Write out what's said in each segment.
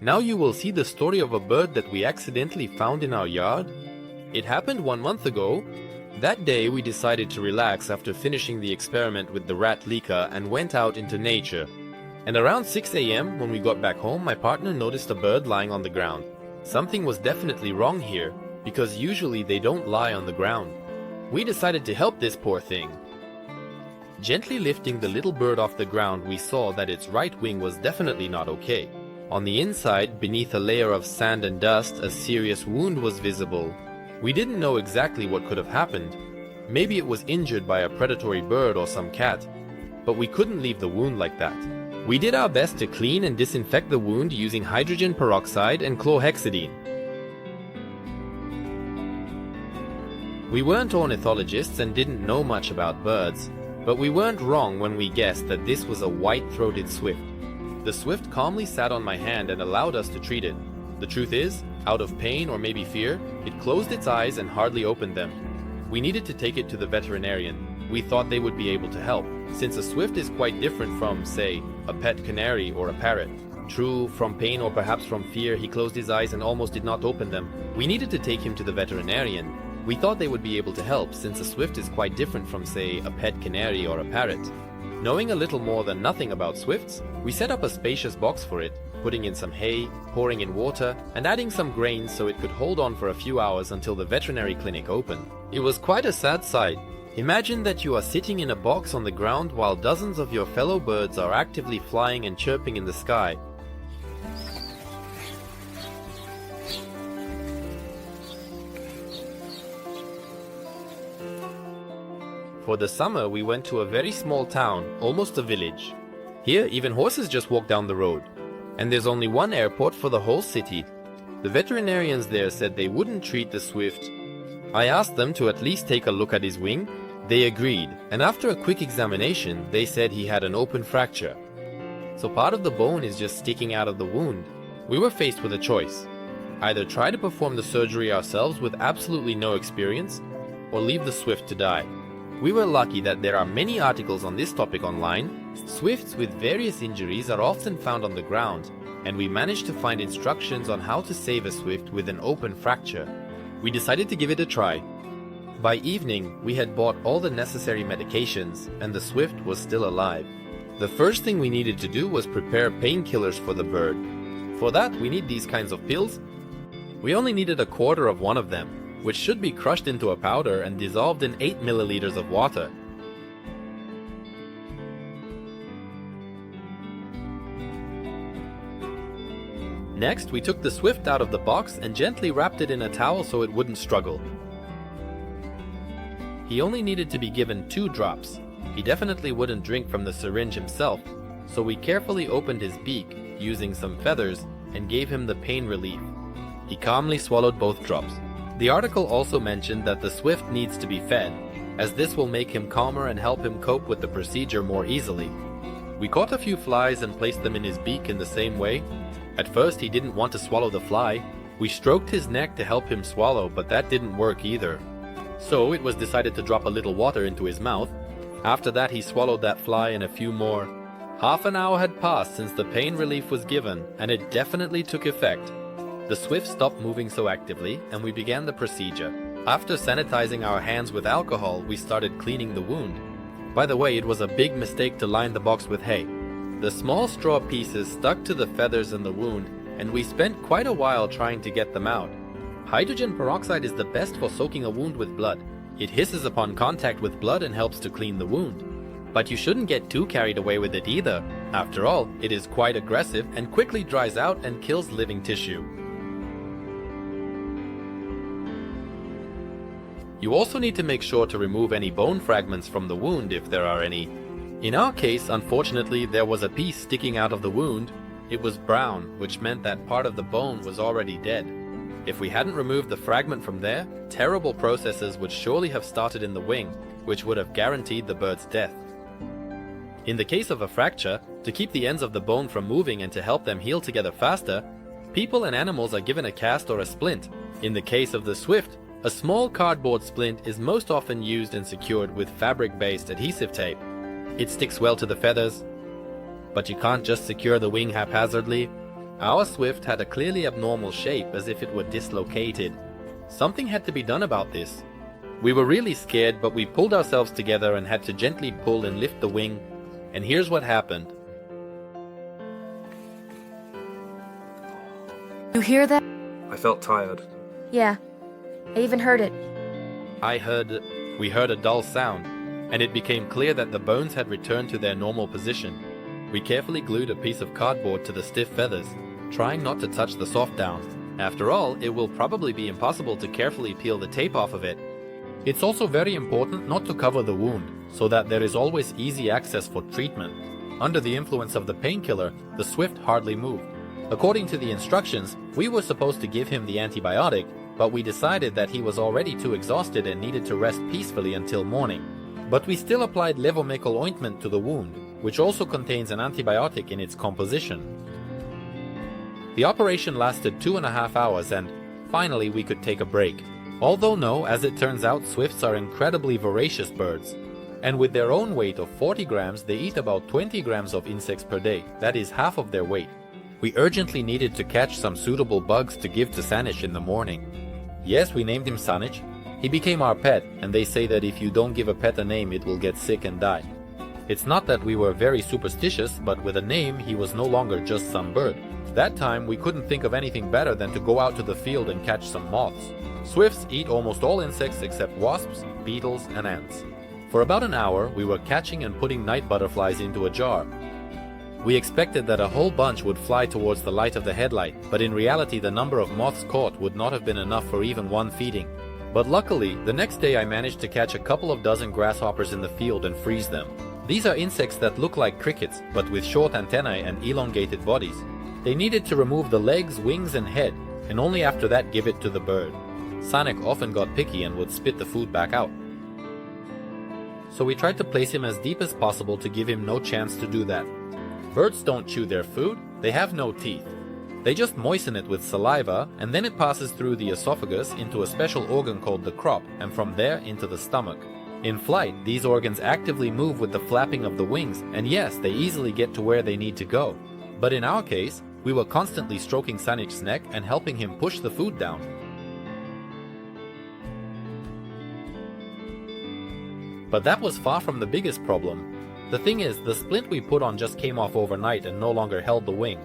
Now you will see the story of a bird that we accidentally found in our yard. It happened 1 month ago. That day we decided to relax after finishing the experiment with the rat Lika and went out into nature. And around 6 a.m. when we got back home, my partner noticed a bird lying on the ground. Something was definitely wrong here, because usually they don't lie on the ground. We decided to help this poor thing. Gently lifting the little bird off the ground, we saw that its right wing was definitely not okay. On the inside, beneath a layer of sand and dust, a serious wound was visible. We didn't know exactly what could have happened. Maybe it was injured by a predatory bird or some cat. But we couldn't leave the wound like that. We did our best to clean and disinfect the wound using hydrogen peroxide and chlorhexidine. We weren't ornithologists and didn't know much about birds, but we weren't wrong when we guessed that this was a white-throated swift. The swift calmly sat on my hand and allowed us to treat it. The truth is, out of pain or maybe fear, it closed its eyes and hardly opened them. We needed to take it to the veterinarian. We thought they would be able to help, since a swift is quite different from, say, a pet canary or a parrot. True, from pain or perhaps from fear, he closed his eyes and almost did not open them. We needed to take him to the veterinarian. We thought they would be able to help, since a swift is quite different from, say, a pet canary or a parrot. Knowing a little more than nothing about swifts, we set up a spacious box for it, putting in some hay, pouring in water, and adding some grains so it could hold on for a few hours until the veterinary clinic opened. It was quite a sad sight. Imagine that you are sitting in a box on the ground while dozens of your fellow birds are actively flying and chirping in the sky. For the summer, we went to a very small town, almost a village. Here, even horses just walk down the road. And there's only one airport for the whole city. The veterinarians there said they wouldn't treat the swift. I asked them to at least take a look at his wing. They agreed, and after a quick examination, they said he had an open fracture. So part of the bone is just sticking out of the wound. We were faced with a choice. Either try to perform the surgery ourselves with absolutely no experience, or leave the swift to die. We were lucky that there are many articles on this topic online. Swifts with various injuries are often found on the ground, and we managed to find instructions on how to save a swift with an open fracture. We decided to give it a try. By evening, we had bought all the necessary medications, and the swift was still alive. The first thing we needed to do was prepare painkillers for the bird. For that, we need these kinds of pills. We only needed a quarter of one of them, which should be crushed into a powder and dissolved in 8 milliliters of water. Next, we took the swift out of the box and gently wrapped it in a towel so it wouldn't struggle. He only needed to be given 2 drops. He definitely wouldn't drink from the syringe himself, so we carefully opened his beak using some feathers and gave him the pain relief. He calmly swallowed both drops. The article also mentioned that the swift needs to be fed, as this will make him calmer and help him cope with the procedure more easily. We caught a few flies and placed them in his beak in the same way. At first he didn't want to swallow the fly. We stroked his neck to help him swallow, but that didn't work either. So it was decided to drop a little water into his mouth. After that he swallowed that fly and a few more. Half an hour had passed since the pain relief was given, and it definitely took effect. The swift stopped moving so actively, and we began the procedure. After sanitizing our hands with alcohol, we started cleaning the wound. By the way, it was a big mistake to line the box with hay. The small straw pieces stuck to the feathers in the wound, and we spent quite a while trying to get them out. Hydrogen peroxide is the best for soaking a wound with blood. It hisses upon contact with blood and helps to clean the wound. But you shouldn't get too carried away with it either. After all, it is quite aggressive and quickly dries out and kills living tissue. You also need to make sure to remove any bone fragments from the wound if there are any. In our case, unfortunately, there was a piece sticking out of the wound. It was brown, which meant that part of the bone was already dead. If we hadn't removed the fragment from there, terrible processes would surely have started in the wing, which would have guaranteed the bird's death. In the case of a fracture, to keep the ends of the bone from moving and to help them heal together faster, people and animals are given a cast or a splint. In the case of the swift, a small cardboard splint is most often used and secured with fabric-based adhesive tape. It sticks well to the feathers, but you can't just secure the wing haphazardly. Our Swift had a clearly abnormal shape, as if it were dislocated. Something had to be done about this. We were really scared, but we pulled ourselves together and had to gently pull and lift the wing, and here's what happened. You hear that? I felt tired. Yeah, I even heard it. We heard a dull sound, and it became clear that the bones had returned to their normal position. We carefully glued a piece of cardboard to the stiff feathers, trying not to touch the soft down. After all, it will probably be impossible to carefully peel the tape off of it. It's also very important not to cover the wound, so that there is always easy access for treatment. Under the influence of the painkiller, the Swift hardly moved. According to the instructions, we were supposed to give him the antibiotic, but we decided that he was already too exhausted and needed to rest peacefully until morning. But we still applied Levomycol ointment to the wound, which also contains an antibiotic in its composition. The operation lasted 2.5 hours, and finally we could take a break. Although no, as it turns out, Swifts are incredibly voracious birds. And with their own weight of 40 grams, they eat about 20 grams of insects per day. That is half of their weight. We urgently needed to catch some suitable bugs to give to Sanich in the morning. Yes, we named him Sanich. He became our pet, and they say that if you don't give a pet a name, it will get sick and die. It's not that we were very superstitious, but with a name, he was no longer just some bird. That time, we couldn't think of anything better than to go out to the field and catch some moths. Swifts eat almost all insects except wasps, beetles, and ants. For about an hour, we were catching and putting night butterflies into a jar. We expected that a whole bunch would fly towards the light of the headlight, but in reality the number of moths caught would not have been enough for even one feeding. But luckily, the next day I managed to catch a couple of dozen grasshoppers in the field and freeze them. These are insects that look like crickets, but with short antennae and elongated bodies. They needed to remove the legs, wings, and head, and only after that give it to the bird. Sanich often got picky and would spit the food back out. So we tried to place him as deep as possible to give him no chance to do that. Birds don't chew their food, they have no teeth. They just moisten it with saliva, and then it passes through the esophagus into a special organ called the crop, and from there into the stomach. In flight, these organs actively move with the flapping of the wings, and yes, they easily get to where they need to go. But in our case, we were constantly stroking Sanich's neck and helping him push the food down. But that was far from the biggest problem. The thing is, the splint we put on just came off overnight and no longer held the wing.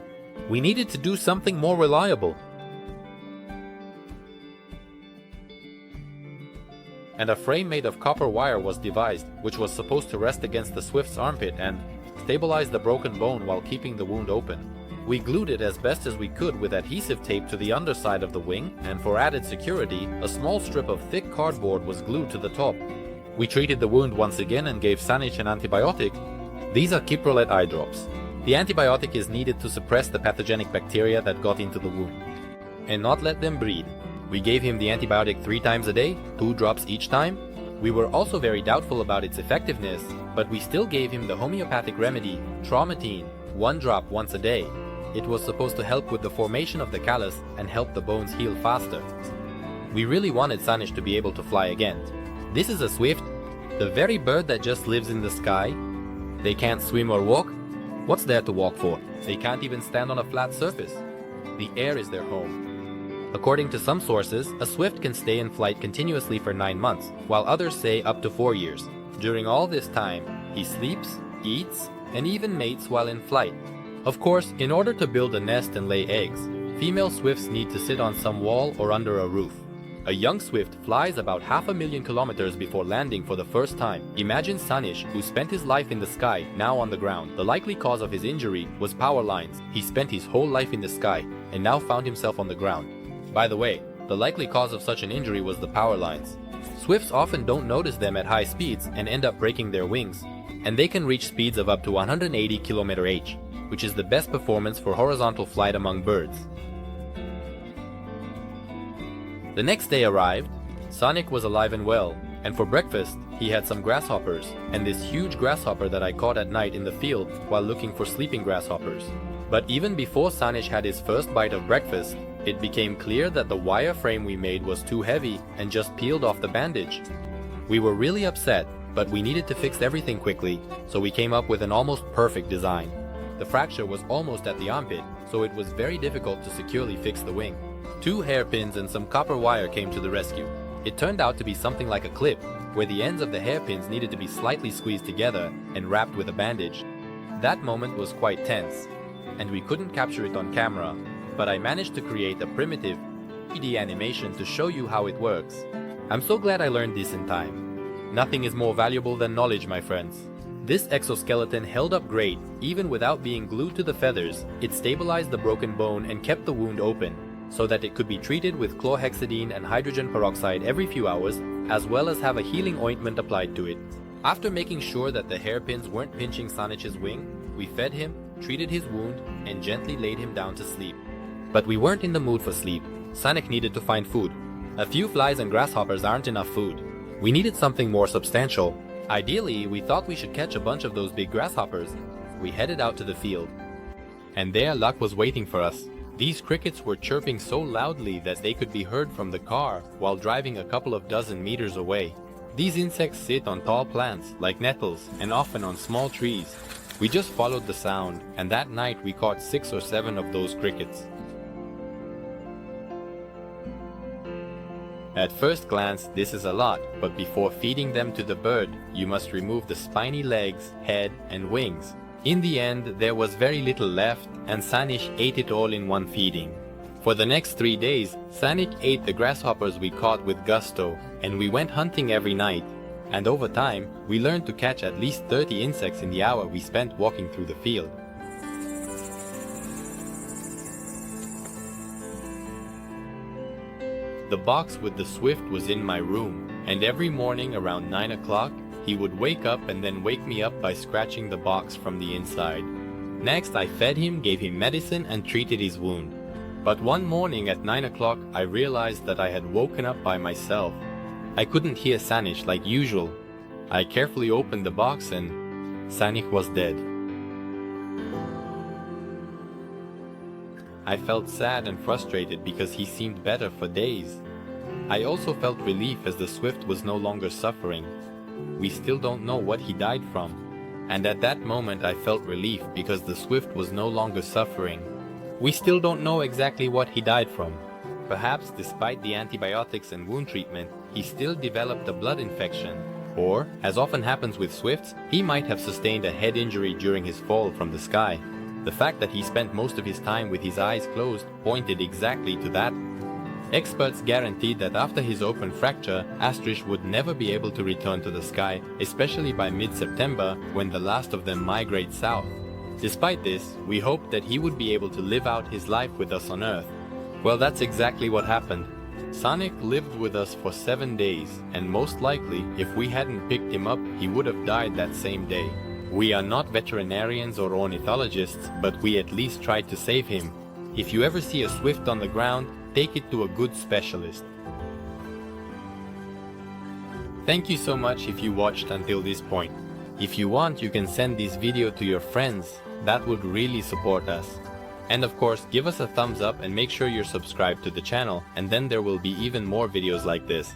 We needed to do something more reliable. And a frame made of copper wire was devised, which was supposed to rest against the Swift's armpit and stabilize the broken bone while keeping the wound open. We glued it as best as we could with adhesive tape to the underside of the wing, and for added security, a small strip of thick cardboard was glued to the top. We treated the wound once again and gave Sanich an antibiotic. These are Kyprolet eye drops. The antibiotic is needed to suppress the pathogenic bacteria that got into the wound and not let them breed. We gave him the antibiotic 3 times a day, 2 drops each time. We were also very doubtful about its effectiveness, but we still gave him the homeopathic remedy, Traumatine, 1 drop once a day. It was supposed to help with the formation of the callus and help the bones heal faster. We really wanted Sanich to be able to fly again. This is a Swift, the very bird that just lives in the sky. They can't swim or walk. What's there to walk for? They can't even stand on a flat surface. The air is their home. According to some sources, a Swift can stay in flight continuously for 9 months, while others say up to 4 years. During all this time, he sleeps, eats, and even mates while in flight. Of course, in order to build a nest and lay eggs, female Swifts need to sit on some wall or under a roof. A young Swift flies about 500,000 kilometers before landing for the first time. Imagine Sanich, who spent his life in the sky, now on the ground. The likely cause of his injury was power lines. He spent his whole life in the sky and now found himself on the ground. By the way, the likely cause of such an injury was the power lines. Swifts often don't notice them at high speeds and end up breaking their wings, and they can reach speeds of up to 180 km/h, which is the best performance for horizontal flight among birds. The next day arrived. Sanich was alive and well, and for breakfast, he had some grasshoppers, and this huge grasshopper that I caught at night in the field while looking for sleeping grasshoppers. But even before Sanich had his first bite of breakfast, it became clear that the wire frame we made was too heavy and just peeled off the bandage. We were really upset, but we needed to fix everything quickly, so we came up with an almost perfect design. The fracture was almost at the armpit, so it was very difficult to securely fix the wing. 2 hairpins and some copper wire came to the rescue. It turned out to be something like a clip, where the ends of the hairpins needed to be slightly squeezed together and wrapped with a bandage. That moment was quite tense, and we couldn't capture it on camera, but I managed to create a primitive 3D animation to show you how it works. I'm so glad I learned this in time. Nothing is more valuable than knowledge, my friends. This exoskeleton held up great, even without being glued to the feathers. It stabilized the broken bone and kept the wound open, so that it could be treated with chlorhexidine and hydrogen peroxide every few hours, as well as have a healing ointment applied to it. After making sure that the hairpins weren't pinching Sanich's wing, we fed him, treated his wound, and gently laid him down to sleep. But we weren't in the mood for sleep. Sanich needed to find food. A few flies and grasshoppers aren't enough food. We needed something more substantial. Ideally, we thought we should catch a bunch of those big grasshoppers. We headed out to the field. And there luck was waiting for us. These crickets were chirping so loudly that they could be heard from the car while driving a couple of dozen meters away. These insects sit on tall plants like nettles and often on small trees. We just followed the sound, and that night we caught 6 or 7 of those crickets. At first glance, this is a lot, but before feeding them to the bird, you must remove the spiny legs, head, and wings. In the end, there was very little left, and Sanich ate it all in one feeding. For the next 3 days, Sanich ate the grasshoppers we caught with gusto, and we went hunting every night. And over time, we learned to catch at least 30 insects in the hour we spent walking through the field. The box with the Swift was in my room, and every morning around 9 o'clock, he would wake up and then wake me up by scratching the box from the inside. Next, I fed him, gave him medicine, and treated his wound. But one morning at 9 o'clock, I realized that I had woken up by myself. I couldn't hear Sanich like usual. I carefully opened the box and Sanich was dead. I felt sad and frustrated because he seemed better for days. I also felt relief as the Swift was no longer suffering. We still don't know what he died from. And at that moment I felt relief because the Swift was no longer suffering. We still don't know exactly what he died from. Perhaps despite the antibiotics and wound treatment, he still developed a blood infection. Or, as often happens with Swifts, he might have sustained a head injury during his fall from the sky. The fact that he spent most of his time with his eyes closed pointed exactly to that. Experts guaranteed that after his open fracture, Astrish would never be able to return to the sky, especially by mid-September when the last of them migrate south. Despite this, we hoped that he would be able to live out his life with us on Earth. Well, that's exactly what happened. Sanich lived with us for 7 days, and most likely, if we hadn't picked him up, he would have died that same day. We are not veterinarians or ornithologists, but we at least tried to save him. If you ever see a Swift on the ground, take it to a good specialist. Thank you so much if you watched until this point. If you want, you can send this video to your friends. That would really support us. And of course, give us a thumbs up and make sure you're subscribed to the channel, and then there will be even more videos like this.